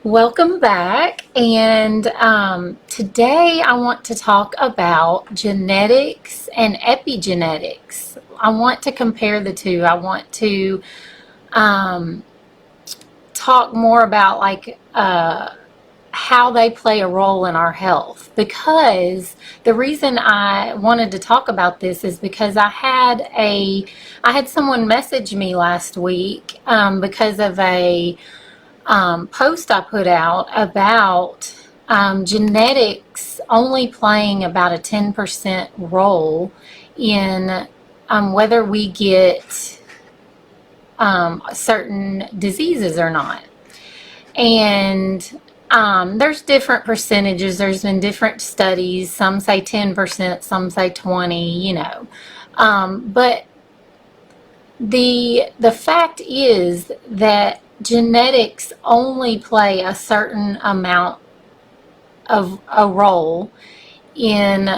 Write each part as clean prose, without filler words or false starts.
Welcome back, and today I want to talk about genetics and epigenetics. I want to compare the two. I want to um, talk more about how they play a role in our health, because the reason I wanted to talk about this is because I had someone message me last week because of a post I put out about genetics only playing about a 10% role in whether we get certain diseases or not. And there's different percentages. There's been different studies. Some say 10%, some say 20, but the fact is that genetics only play a certain amount of a role in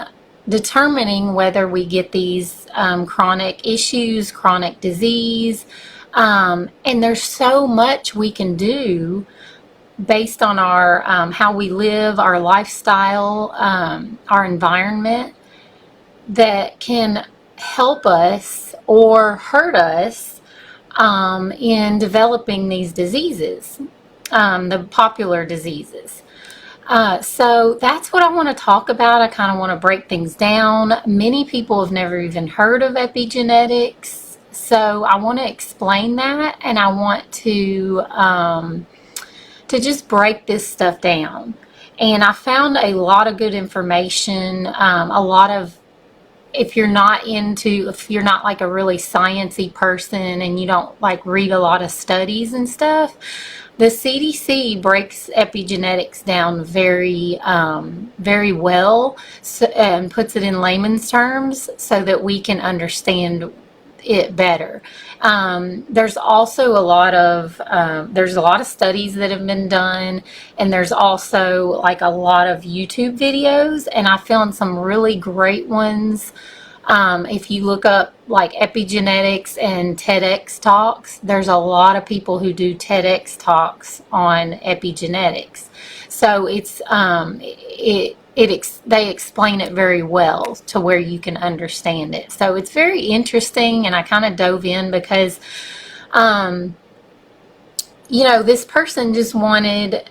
determining whether we get these chronic issues, chronic disease, and there's so much we can do based on our how we live, our lifestyle, our environment, that can help us or hurt us in developing these diseases, the popular diseases. So that's what I want to talk about. I kind of want to break things down. Many people have never even heard of epigenetics, so I want to explain that, and I want to just break this stuff down. And I found a lot of good information, a lot of, if you're not like a really sciencey person and you don't like read a lot of studies and stuff, the CDC breaks epigenetics down very, very well, and puts it in layman's terms so that we can understand it better. There's also a lot of studies that have been done, and there's also like a lot of YouTube videos, and I found some really great ones. If you look up like epigenetics and TEDx talks, there's a lot of people who do TEDx talks on epigenetics. So they explain it very well to where you can understand it. So it's very interesting, and I kind of dove in because, this person just wanted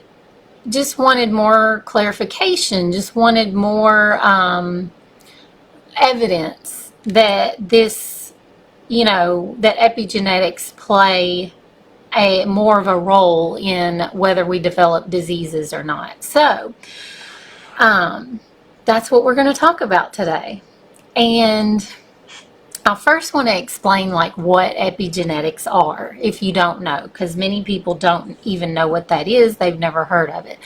more clarification, just wanted more evidence that that epigenetics play more of a role in whether we develop diseases or not. So that's what we're going to talk about today. And I first want to explain like what epigenetics are, if you don't know, because many people don't even know what that is. They've never heard of it.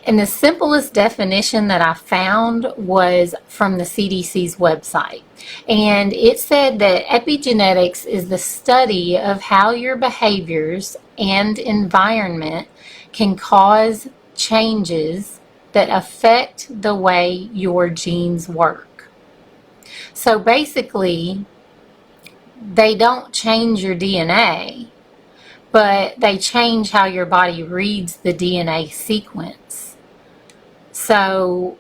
And the simplest definition that I found was from the CDC's website. And it said that epigenetics is the study of how your behaviors and environment can cause changes that affect the way your genes work. So basically, they don't change your DNA, but they change how your body reads the DNA sequence. So,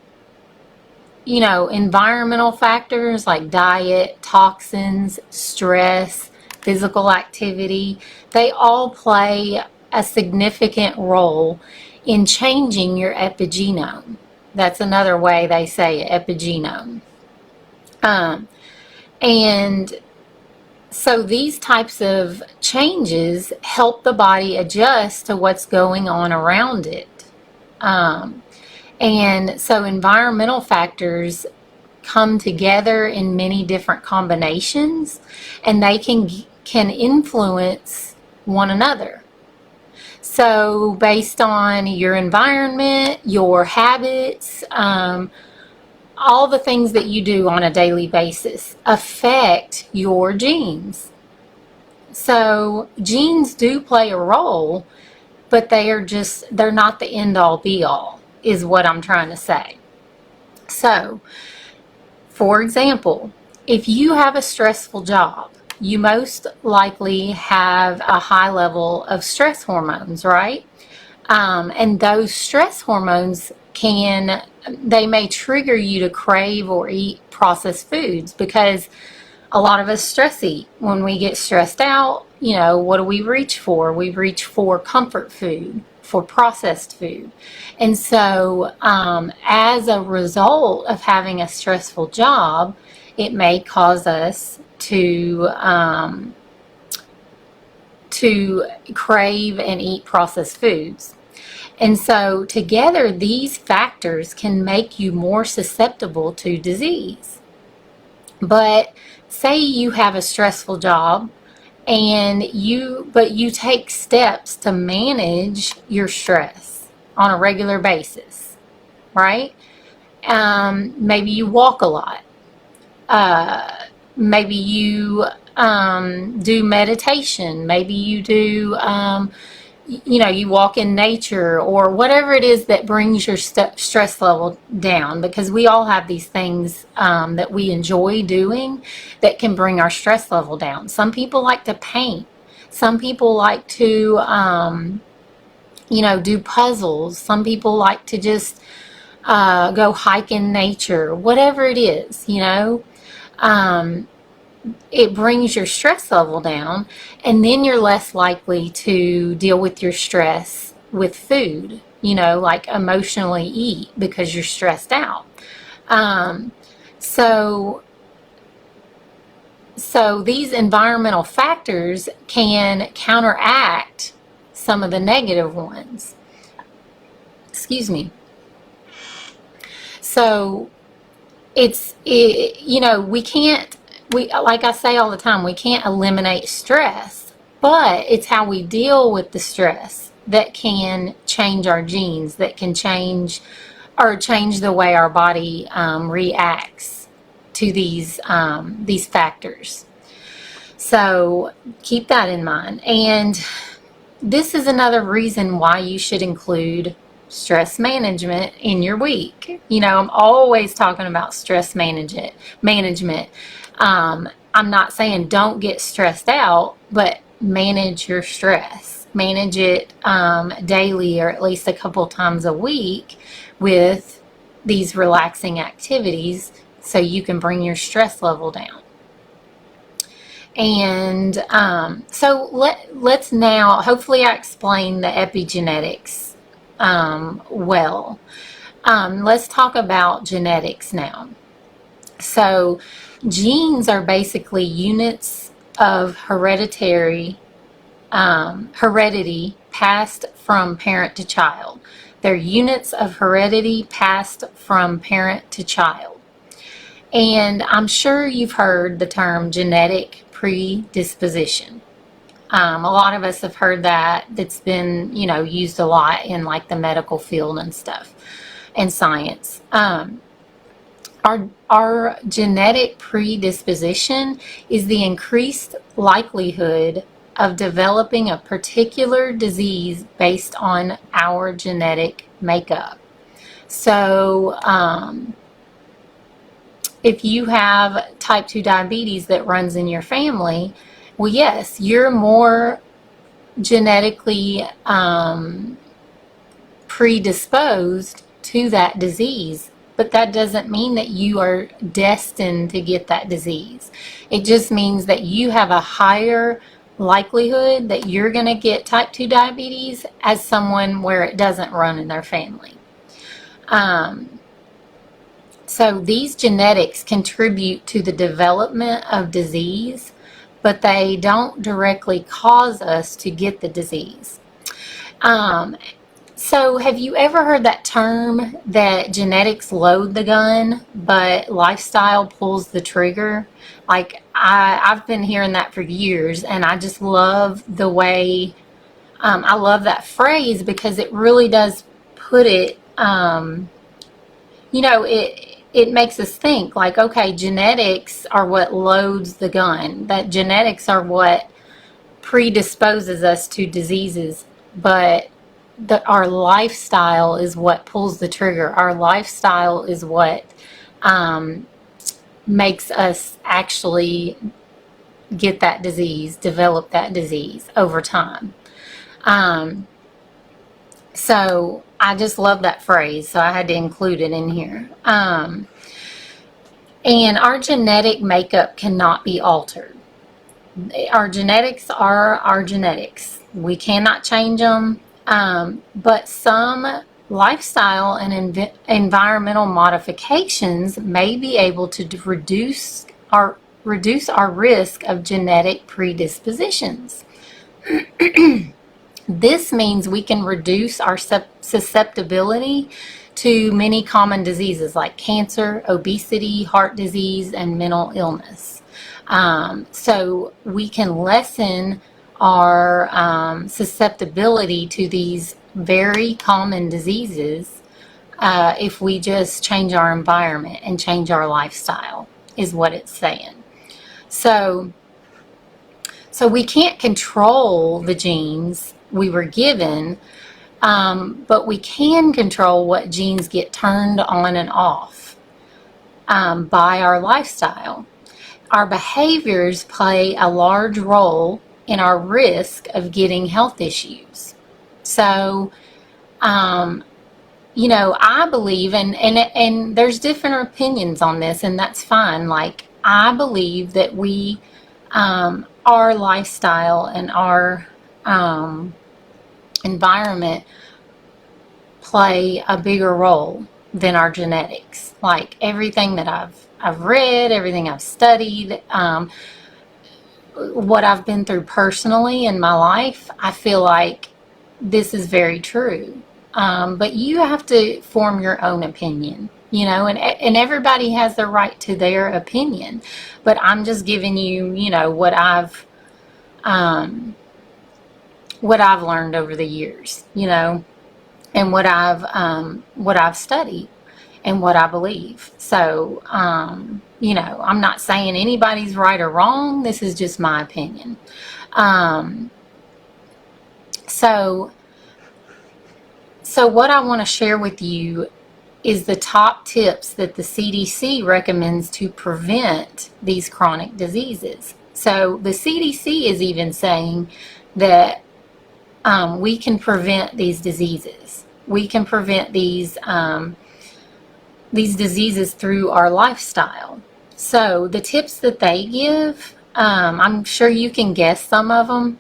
environmental factors like diet, toxins, stress, physical activity, they all play a significant role in changing your epigenome. That's another way they say it, epigenome. And so these types of changes help the body adjust to what's going on around it. And so environmental factors come together in many different combinations, and they can influence one another. So based on your environment, your habits, all the things that you do on a daily basis affect your genes. So genes do play a role, but they're not the end all be all, is what I'm trying to say. So, for example, if you have a stressful job, you most likely have a high level of stress hormones, right? And those stress hormones they may trigger you to crave or eat processed foods, because a lot of us stress eat. When we get stressed out, what do we reach for? We reach for comfort food, for processed food. And so, as a result of having a stressful job, it may cause us to crave and eat processed foods. And so together, these factors can make you more susceptible to disease. But say you have a stressful job but you take steps to manage your stress on a regular basis, right? Maybe you walk a lot. Maybe you do meditation. Maybe you do you walk in nature, or whatever it is that brings your stress level down, because we all have these things that we enjoy doing that can bring our stress level down. Some people like to paint. Some people like to do puzzles. Some people like to just go hike in nature. Whatever it is, it brings your stress level down, and then you're less likely to deal with your stress with food, like emotionally eat, because you're stressed out. So these environmental factors can counteract some of the negative ones. Excuse me. So like I say all the time, we can't eliminate stress, but it's how we deal with the stress that can change our genes, that can change the way our body reacts to these factors. So keep that in mind. And this is another reason why you should include stress management in your week. I'm always talking about stress management. I'm not saying don't get stressed out, but manage your stress. Manage it daily, or at least a couple times a week, with these relaxing activities, so you can bring your stress level down. And so let's now, hopefully I explained the epigenetics well. Let's talk about genetics now. So genes are basically units of heredity passed from parent to child. They're units of heredity passed from parent to child. And I'm sure you've heard the term genetic predisposition. A lot of us have heard that. It's been, used a lot in like the medical field and stuff, and science. Our genetic predisposition is the increased likelihood of developing a particular disease based on our genetic makeup. So, if you have type 2 diabetes that runs in your family, well, yes, you're more genetically predisposed to that disease, but that doesn't mean that you are destined to get that disease. It just means that you have a higher likelihood that you're going to get type 2 diabetes as someone where it doesn't run in their family. So these genetics contribute to the development of disease, but they don't directly cause us to get the disease. So have you ever heard that term that genetics load the gun, but lifestyle pulls the trigger? Like, I've been hearing that for years, and I just love the way, I love that phrase, because it really does put it, it makes us think like, okay, genetics are what loads the gun, that genetics are what predisposes us to diseases, but our lifestyle is what pulls the trigger. Our lifestyle is what makes us actually get that disease, develop that disease over time. So I just love that phrase, so I had to include it in here. And our genetic makeup cannot be altered. Our genetics are our genetics. We cannot change them, but some lifestyle and environmental modifications may be able to reduce our risk of genetic predispositions. This means we can reduce our susceptibility to many common diseases like cancer, obesity, heart disease, and mental illness. So we can lessen our susceptibility to these very common diseases if we just change our environment and change our lifestyle, is what it's saying. So we can't control the genes we were given, but we can control what genes get turned on and off by our lifestyle. Our behaviors play a large role in our risk of getting health issues. So, you know, I believe, and there's different opinions on this, and that's fine. Like, I believe that our lifestyle and our environment play a bigger role than our genetics. Like, everything that I've read, everything I've studied, what I've been through personally in my life, I feel like this is very true. But you have to form your own opinion, you know, and everybody has the right to their opinion. But I'm just giving you, you know, what I've learned over the years, you know, and what I've studied and what I believe. So, you know, I'm not saying anybody's right or wrong. This is just my opinion. So what I want to share with you is the top tips that the CDC recommends to prevent these chronic diseases. So the CDC is even saying that we can prevent these diseases. We can prevent these diseases through our lifestyle. So the tips that they give, I'm sure you can guess some of them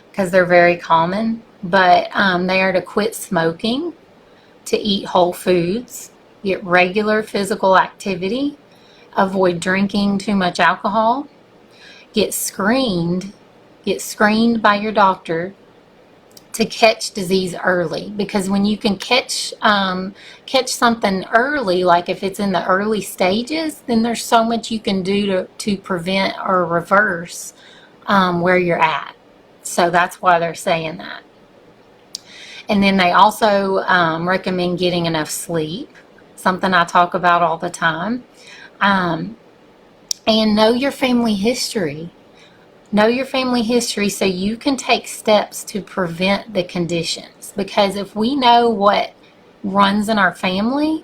because they're very common, but they are to quit smoking, to eat whole foods, get regular physical activity, avoid drinking too much alcohol, get screened by your doctor to catch disease early, because when you can catch something early, like if it's in the early stages, then there's so much you can do to prevent or reverse where you're at. So that's why they're saying that. And then they also recommend getting enough sleep, something I talk about all the time. And know your family history. Know your family history so you can take steps to prevent the conditions. Because if we know what runs in our family,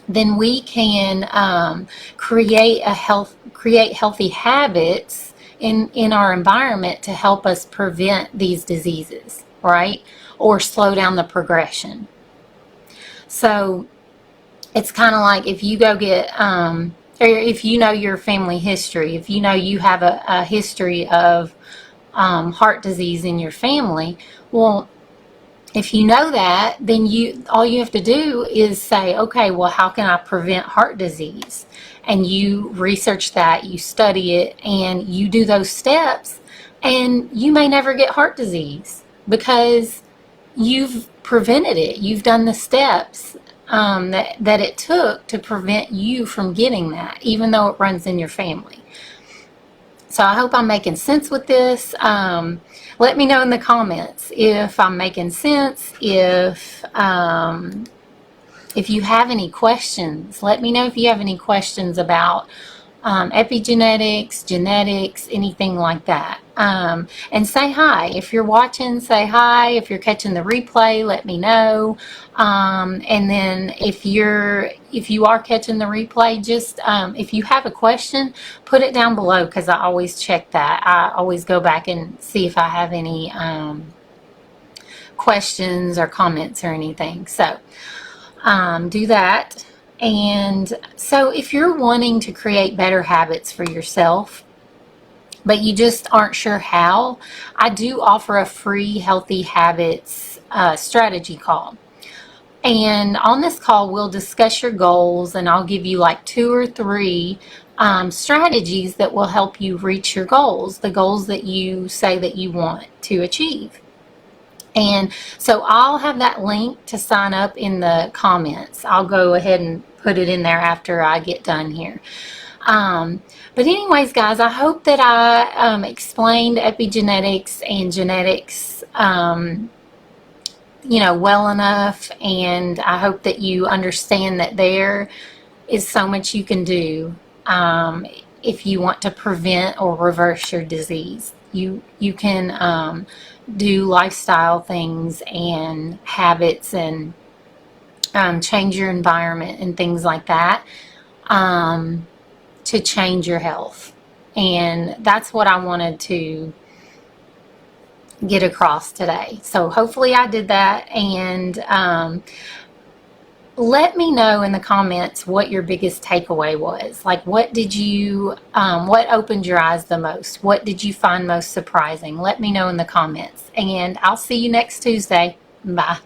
then we can create healthy habits in our environment to help us prevent these diseases, right? Or slow down the progression. So it's kind of like if you go get or if you know your family history, if you know you have a history of heart disease in your family, well, if you know that, then all you have to do is say, okay, well, how can I prevent heart disease? And you research that, you study it, and you do those steps, and you may never get heart disease because you've prevented it. You've done the steps that it took to prevent you from getting that, even though it runs in your family. So I hope I'm making sense with this. Let me know in the comments if I'm making sense. If you have any questions, let me know if you have any questions about epigenetics, genetics, anything like that. And say hi. If you're watching, say hi. If you're catching the replay, let me know. And then if you are catching the replay, just if you have a question, put it down below, because I always check that. I always go back and see if I have any questions or comments or anything. So do that. And so if you're wanting to create better habits for yourself, but you just aren't sure how, I do offer a free healthy habits strategy call. And on this call, we'll discuss your goals, and I'll give you like 2 or 3 strategies that will help you reach your goals, the goals that you say that you want to achieve. And so I'll have that link to sign up in the comments. I'll go ahead and put it in there after I get done here. But anyways, guys, I hope that I explained epigenetics and genetics well enough, and I hope that you understand that there is so much you can do if you want to prevent or reverse your disease. You can do lifestyle things and habits and change your environment and things like that to change your health. And that's what I wanted to get across today. So hopefully I did that. And let me know in the comments what your biggest takeaway was. Like, what did you what opened your eyes the most? What did you find most surprising? Let me know in the comments, and I'll see you next Tuesday. Bye.